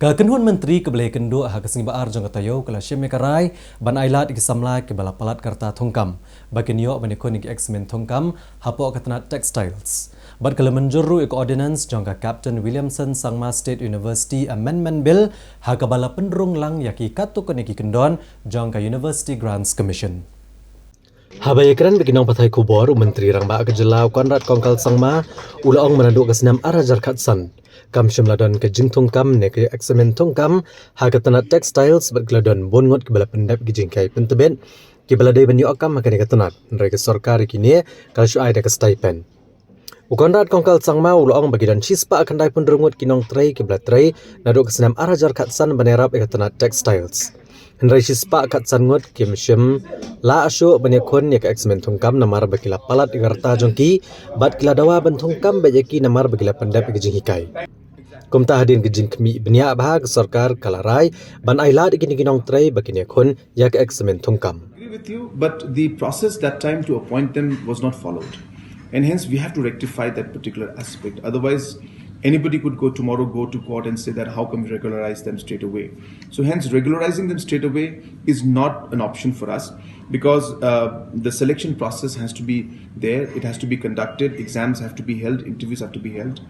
Kekenhuan Menteri Kebelai Kenduk Hakasing Baar Jong Katayo Kala Sheme Karai Ban Ailat Igi Samlai Kebala Palat Karta Thongkam Bagi Niok Banikon Igi Eksmen Thongkam Hapo Katanat Textiles Bat Kala Menjuru Igi Ordinance Jongka Captain Williamson Sangma State University Amendment Bill Hakabala Pendrung Lang Yaki Katukon Igi Kendon Jongka University Grants Commission Habayakran beginang pathai kubor Menteri Rangba Kejelau Konrad Kongkal Sangma Ulaong Menaduk Kesenam Arajar Khatsan Kam Shimladon ke Jingtung Kam ne ke Eksamen Tongkam Hakatanat Textiles bergeladon bongot kebala pendap gijingkai pentebet kebala day banyu akam makane katanat mereka sorkar kini kalau syai ada ke stipend Ukonrat Kongkal Sangma Ulaong bagidan chispa akan dai pendrungut kinong tray kebala tray naduk Kesenam Arajar Khatsan banerap Hakatanat Textiles Henry Shispa Khatsan ngot Kim Shim La Asho Banyakon ya ke Eksmen Tongkam namar bagila palat igarta jongki bat kila dawa bentongkam bajaki namar bagila pendap gijing hikai Kumta hadin gijing kemi benia bahag sorkar kalarai ban ailat igini ginong tray bagini kon ya ke Eksmen Tongkam I agree with you, but the process that time to appoint them was not followed. And hence we have to rectify that particular aspect. Otherwise, anybody could tomorrow go to court and say that how come we regularize them straight away. So hence regularizing them straight away is not an option for us because the selection process has to be there, it has to be conducted, exams have to be held, interviews have to be held.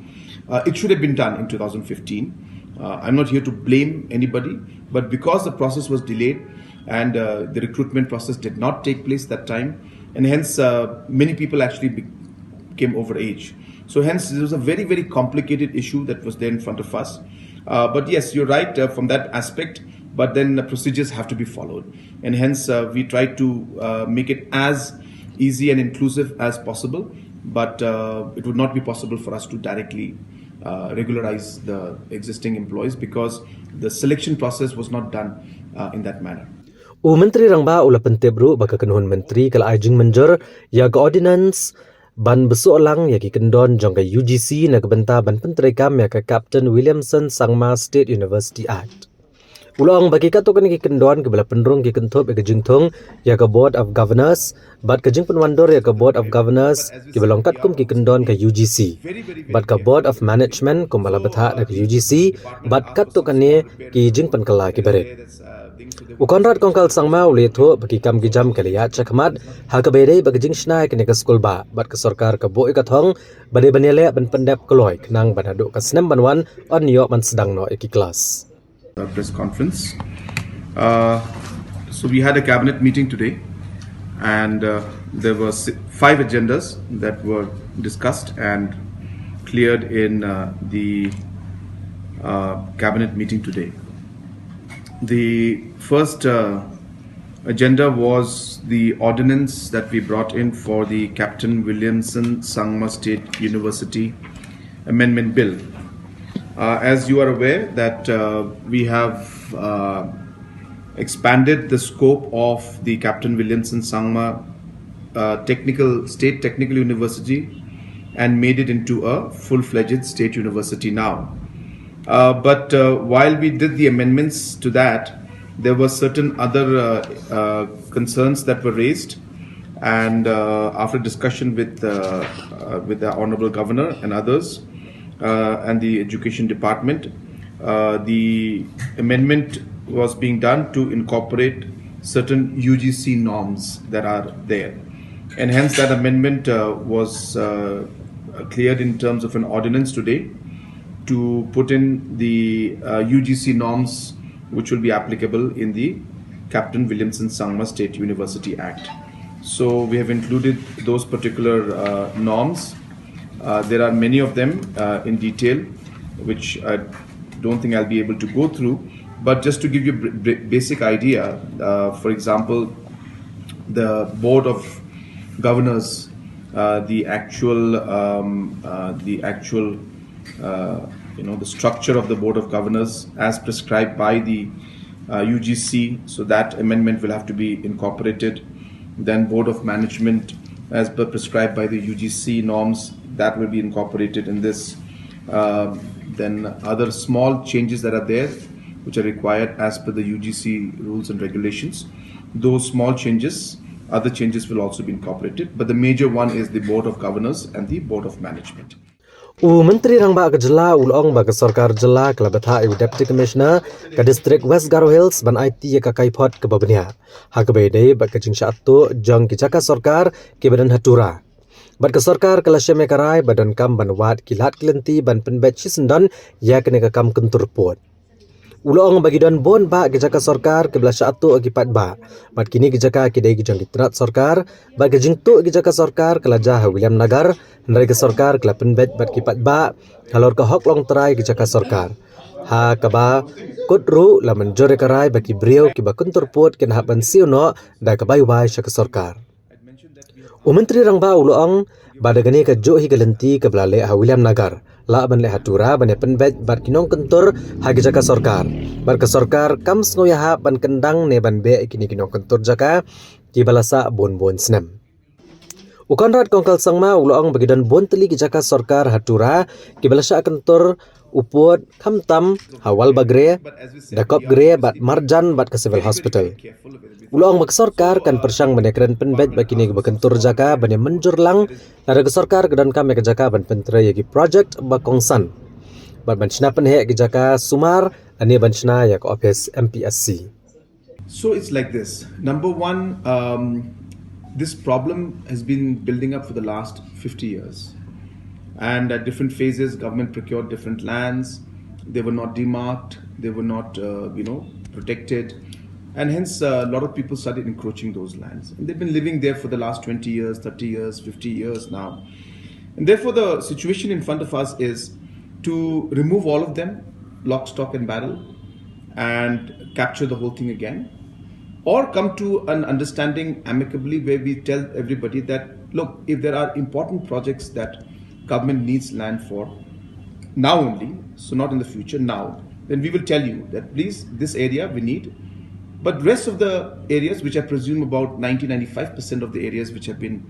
It should have been done in 2015. I'm not here to blame anybody, but because the process was delayed and the recruitment process did not take place that time, and hence many people actually became over age. So hence there was a very, very complicated issue that was there in front of us. But yes, you're right from that aspect, but then the procedures have to be followed. And hence we try to make it as easy and inclusive as possible, but it would not be possible for us to directly regularize the existing employees because the selection process was not done in that manner. Menteri Rangba ula pentebru baka kenhun menteri kala ajing menjer ya ke Ordinance ban besolang ya ki kendon jong ke UGC na kebenta ban penterekam ya ke Captain Williamson Sangma State University Act. Ulang bagi katokan ki kendon ke bala pendrung ki kenthop ke jingthong ya ke Board of Governors bat ke jing penwandor ya ke Board of Governors ki balongkat kum ki kendon ke UGC bat ke Board of Management kum bala betha ke UGC bat katokan ni ki jing penkala ki beret Ukonrad Kongkal Sangma uli tho bagi kam gijam kaliya chakmat hakabere bagi jing shnai ke ne school ba bat ke sorkar ke boi ka thong bade banele ban pendap koloi nang banadu ka snem banwan on yo man sedang no eki class Press conference. So we had a cabinet meeting today, and there were 5 agendas that were discussed and cleared in the cabinet meeting today. The first agenda was the ordinance that we brought in for the Captain Williamson Sangma State University Amendment Bill. As you are aware that we have expanded the scope of the Captain Williamson Sangma State Technical University and made it into a full-fledged state university now. But while we did the amendments to that, there were certain other concerns that were raised, and after discussion with the Honorable Governor and others, and the Education Department, the amendment was being done to incorporate certain UGC norms that are there. And hence that amendment was cleared in terms of an ordinance today to put in the UGC norms which will be applicable in the Captain Williamson Sangma State University Act. So we have included those particular norms. There are many of them in detail, which I don't think I'll be able to go through. But just to give you a basic idea, for example, the Board of Governors, the structure of the Board of Governors as prescribed by the UGC, so that amendment will have to be incorporated. Then Board of Management as per prescribed by the UGC norms, that will be incorporated in this. Then other small changes that are there which are required as per the UGC rules and regulations. Those small changes, other changes will also be incorporated, but the major one is the Board of Governors and the Board of Management. Menteri Rangba ke Jela ulong ba ke sorkar Jela ke labatha Deputy Commissioner ke District West Garo Hills ban IT ke kaipot ke babnya. Ha ke bede ba ke jingsha atu jang ke jaka sorkar ke badan hatura. Bat ke sorkar ke lasya mekarai badan kam ban wat kilat kelenti ban penbet cisendon ya kene ke kam kentur pot. Ulong bagi don bon ba ke jaka sorkar ke belasya atu akipat ba. Bat kini ke jaka ke dai ke jang ditrat sorkar ba ke jingtu ke jaka sorkar ke lajah William Nagar dari ke sorkar ke penbet bat kipat ba halor ke hok long terai ke jaka sorkar. Ha kaba kutru la menjore karai bagi beliau ke bakuntur pot ke nahaban siuno da ke bayu-bay sya ke sorkar. Menteri Rangba ulong badagani ke jo hi galenti ke belale ha William Nagar la ban le hatura ban penbet bat kinong kentur ha ke jaka sorkar bar ke sorkar kam sngoya ha ban kendang ne ban be kini kinong kentur jaka ki balasa bon snem ukonrat kongkal sangma ulong bagidan bon teli ke jaka sorkar hatura ki balasa kentur upot Khangdam hawal bagre dakop gre bat marjan bat ke civil hospital. Ulong bak sorkar kan persang menekran penbet bakini ke bakentur jaka bane menjur lang nara ke sorkar kedan kame ke jaka ban pentre yagi project bakongsan. Bat banchna penhe ke jaka sumar ani banchna ya ke office MPSC. So it's like this. Number one, this problem has been building up for the last 50 years. And at different phases, government procured different lands. They were not demarked. They were not, protected. And hence, a lot of people started encroaching those lands. And they've been living there for the last 20 years, 30 years, 50 years now. And therefore, the situation in front of us is to remove all of them, lock, stock, and barrel, and capture the whole thing again. Or come to an understanding amicably where we tell everybody that, look, if there are important projects that government needs land for, now only, so not in the future, now, then we will tell you that please, this area we need. But rest of the areas, which I presume about 90-95% of the areas which have been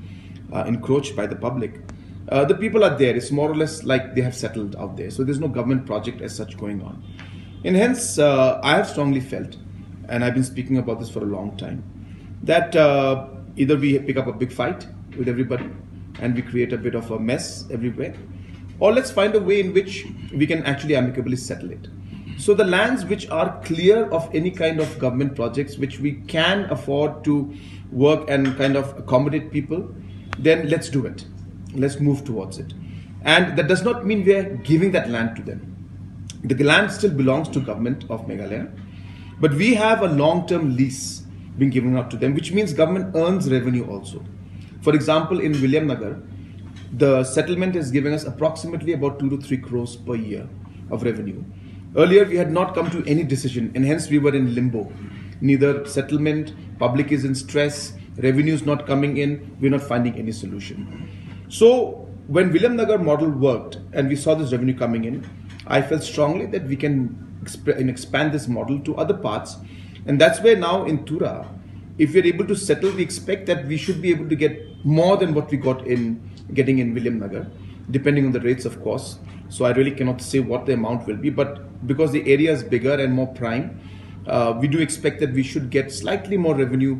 encroached by the public, the people are there. It's more or less like they have settled out there. So there's no government project as such going on. And hence, I have strongly felt, and I've been speaking about this for a long time, that either we pick up a big fight with everybody and we create a bit of a mess everywhere, or let's find a way in which we can actually amicably settle it. So the lands which are clear of any kind of government projects which we can afford to work and kind of accommodate people, then let's do it. Let's move towards it. And that does not mean we are giving that land to them. The land still belongs to government of Meghalaya, but we have a long-term lease being given out to them, which means government earns revenue also. For example, in William Nagar, the settlement is giving us approximately about 2 to 3 crores per year of revenue. Earlier, we had not come to any decision, and hence we were in limbo. Neither settlement, public is in stress, revenue is not coming in, we're not finding any solution. So, when William Nagar model worked and we saw this revenue coming in, I felt strongly that we can expand this model to other parts. And that's where now in Tura, if we're able to settle, we expect that we should be able to get more than what we getting in William Nagar, depending on the rates, of course. So I really cannot say what the amount will be, but because the area is bigger and more prime, we do expect that we should get slightly more revenue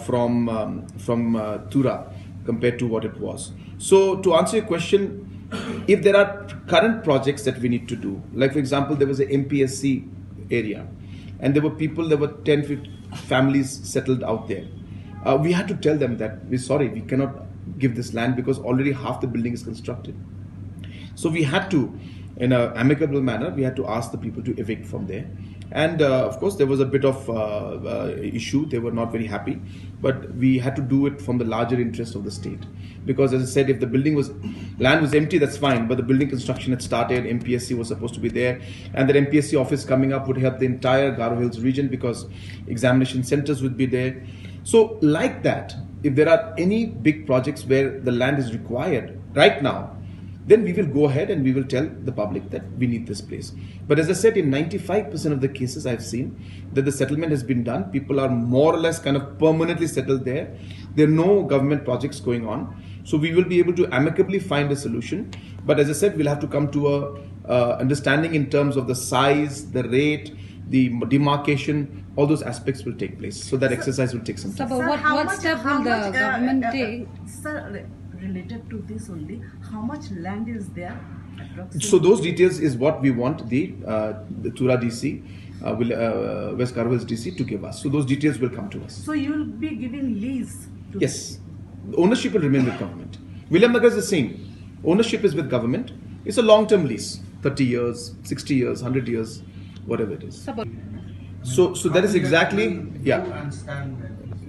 from Tura compared to what it was. So to answer your question, if there are current projects that we need to do, like for example, there was a MPSC area, and there were 10, 15 families settled out there. We had to tell them that we're sorry, we cannot give this land because already half the building is constructed. So we had to, in an amicable manner, we had to ask the people to evict from there. And of course, there was a bit of issue. They were not very happy, but we had to do it from the larger interest of the state. Because as I said, if the land was empty, that's fine. But the building construction had started, MPSC was supposed to be there. And that MPSC office coming up would help the entire Garo Hills region because examination centers would be there. So like that, if there are any big projects where the land is required right now, then we will go ahead and we will tell the public that we need this place. But as I said, in 95% of the cases I've seen that the settlement has been done. People are more or less kind of permanently settled there. There are no government projects going on. So we will be able to amicably find a solution. But as I said, we'll have to come to a understanding in terms of the size, the rate, the demarcation, all those aspects will take place. So that exercise will take some time. So, but what step will the government take? Sir, related to this only, how much land is there So those details is what we want the Tura DC, West Karwal's DC to give us. So those details will come to us. So you will be giving lease? Yes. The ownership will remain with government. William Nagar is the same. Ownership is with government. It's a long-term lease, 30 years, 60 years, 100 years, whatever it is. So that is exactly, yeah.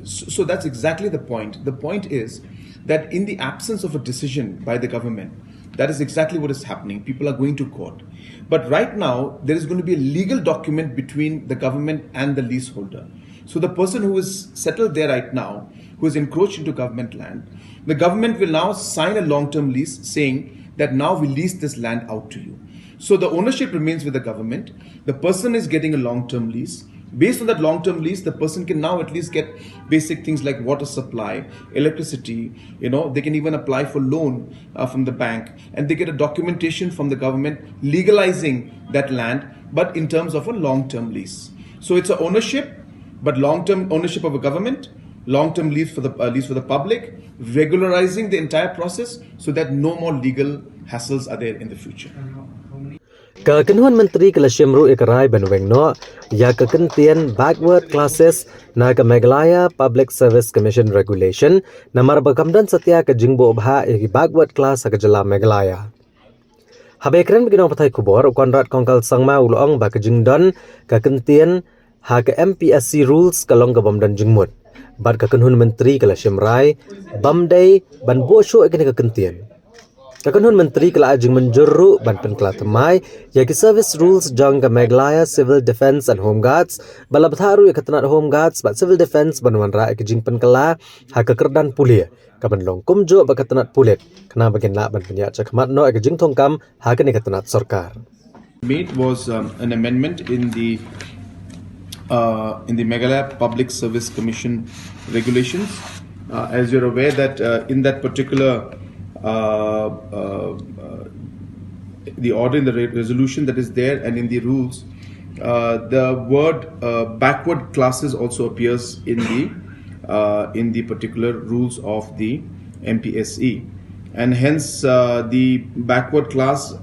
So that's exactly the point. The point is that in the absence of a decision by the government, that is exactly what is happening. People are going to court. But right now, there is going to be a legal document between the government and the leaseholder. So the person who is settled there right now, who is encroached into government land, the government will now sign a long-term lease saying that now we lease this land out to you. So the ownership remains with the government. The person is getting a long-term lease. Based on that long-term lease, the person can now at least get basic things like water supply, electricity, they can even apply for loan from the bank, and they get a documentation from the government legalizing that land, but in terms of a long-term lease. So it's an ownership, but long-term ownership of a government, long-term lease for the public, regularizing the entire process so that no more legal hassles are there in the future. Kekenhuan Menteri Kelasiamru Ikarai Benwengno, ya kekentian backward classes na ke Meghalaya Public Service Commission Regulation, namar Khangdam setia ke jingbo bha yagi backward class ke jela Meghalaya. Habekren beginong patai kubor konrat kongkal sangma ulong ba ke jingdon kekentian ha ke MPSC rules kalong ke bomdan jingmut. Bad kekenhuan Menteri Kelasiamrai bamdai ban bosho ikene kekentian. Kekenhuan Menteri kela ajing menjuru ban penkela temai yaki service rules jang ke Meghalaya Civil Defence and Home Guards bala betharu ya ketenat Home Guards bat Civil Defence banwan ra ke jing penkela ha ke kerdan pulia ka ban long kumjo ba ketenat pulit kena bagian la ban penyak cakmat no ke jing thongkam ha ke ni ketenat sorkar. Made was an amendment in the Meghalaya Public Service Commission regulations. As you're aware that in that particular the order in the resolution that is there and in the rules, the word backward classes also appears in the particular rules of the MPSE, and hence the backward class,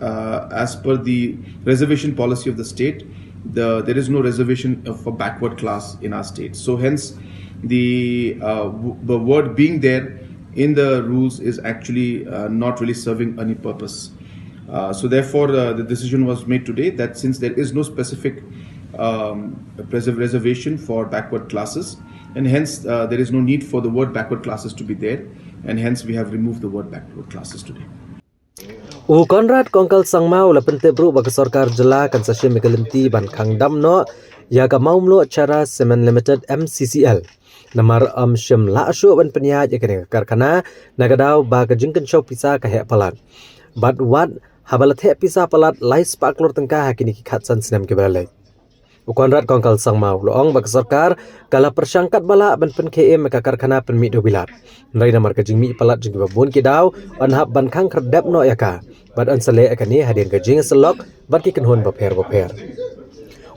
as per the reservation policy of the state, there is no reservation for backward class in our state. So hence the word being there in the rules is actually not really serving any purpose. So therefore the decision was made today that since there is no specific reservation for backward classes, and hence there is no need for the word backward classes to be there, and hence we have removed the word backward classes today. Konrad kongkal sangmau la pentebru bagi sorkar jela kan sasya megalenti ban Khangdam no ya ka maumlo acara Semen Limited MCCL. Namar syam la asyo ban penyaj ikene karkana nagadau ba ka jingkan show pisa ka he palat. But what habalat he pisa palat lais paklor tengkah hakini ki khatsan sinam ke balai. Konrad kongkal sangmau loong ba ka sorkar kala persangkat bala ban pen KM ka karkana pen mi do bilat. Nrai namar ka jingmi palat jing babun ki daw an hab ban khang kerdap no yaka. Bad an sale akani hadin ka jing selok bad ki kenhon baper.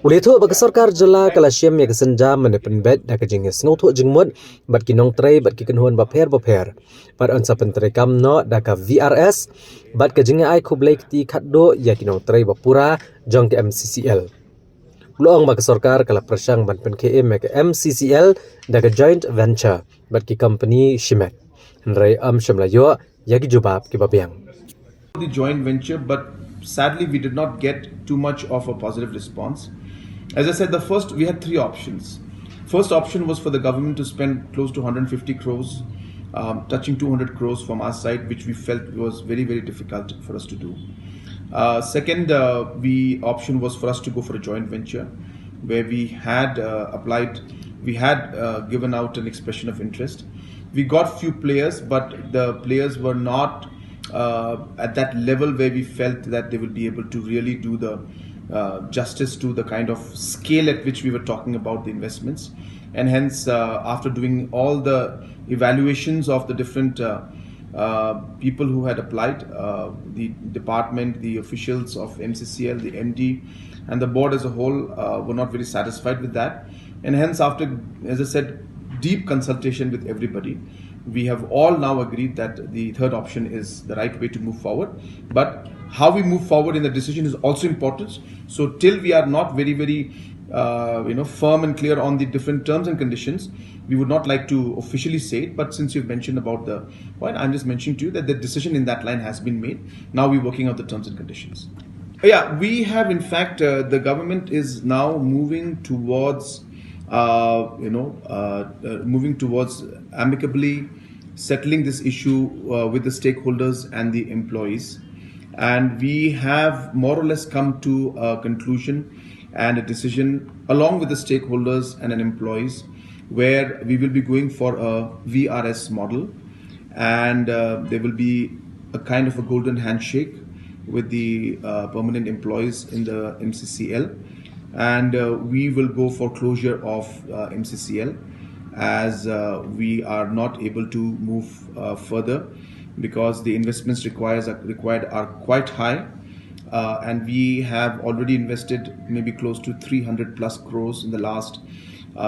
Ulitho bagi sorkar jela Kelasiam ya kesenja menepen bed da kejing snotho jingmut bat kinong tray bat ki kenhuan baper bat on sa pentre kam no da ka VRS bat kejing ai khublai ti khatdo ya kinong tray bapura jong ke MCCL ulong bagi sorkar kala persang ban pen KM ke MCCL da ka joint venture bat ki company Shimet nrai shamlayo ya ki jubab ki babiang The joint venture, but sadly we did not get too much of a positive response. As I said, we had three options. First option was for the government to spend close to 150 crores, touching 200 crores from our side, which we felt was very, very difficult for us to do. Second option was for us to go for a joint venture, where we had given out an expression of interest. We got few players, but the players were not at that level where we felt that they will be able to really do the justice to the kind of scale at which we were talking about the investments, and hence after doing all the evaluations of the different people who had applied, the department, the officials of MCCL, the MD and the board as a whole were not very satisfied with that, and hence after, as I said, deep consultation with everybody, we have all now agreed that the third option is the right way to move forward. But how we move forward in the decision is also important. So till we are not very firm and clear on the different terms and conditions, we would not like to officially say it. But since you've mentioned about the point, I'm just mentioning to you that the decision in that line has been made. Now we're working out the terms and conditions. Yeah, we have, in fact, the government is now moving towards moving towards amicably settling this issue with the stakeholders and the employees. And we have more or less come to a conclusion and a decision along with the stakeholders and employees, where we will be going for a VRS model, and there will be a kind of a golden handshake with the permanent employees in the MCCL. And we will go for closure of MCCL as we are not able to move further because the investments required are quite high, and we have already invested maybe close to 300 plus crores in the last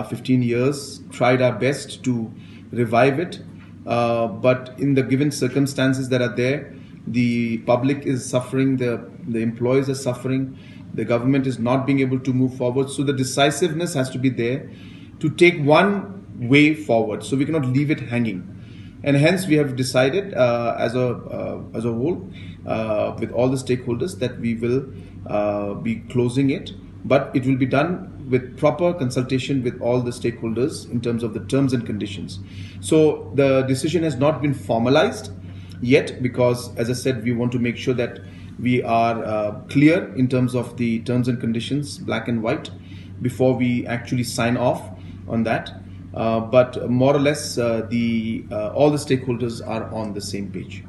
15 years, tried our best to revive it, but in the given circumstances that are there, the public is suffering, the employees are suffering, the government is not being able to move forward. So the decisiveness has to be there to take one way forward. So we cannot leave it hanging. And hence we have decided as a whole with all the stakeholders that we will be closing it. But it will be done with proper consultation with all the stakeholders in terms of the terms and conditions. So the decision has not been formalized yet because, as I said, we want to make sure that we are clear in terms of the terms and conditions, black and white, before we actually sign off on that. But more or less, all the stakeholders are on the same page.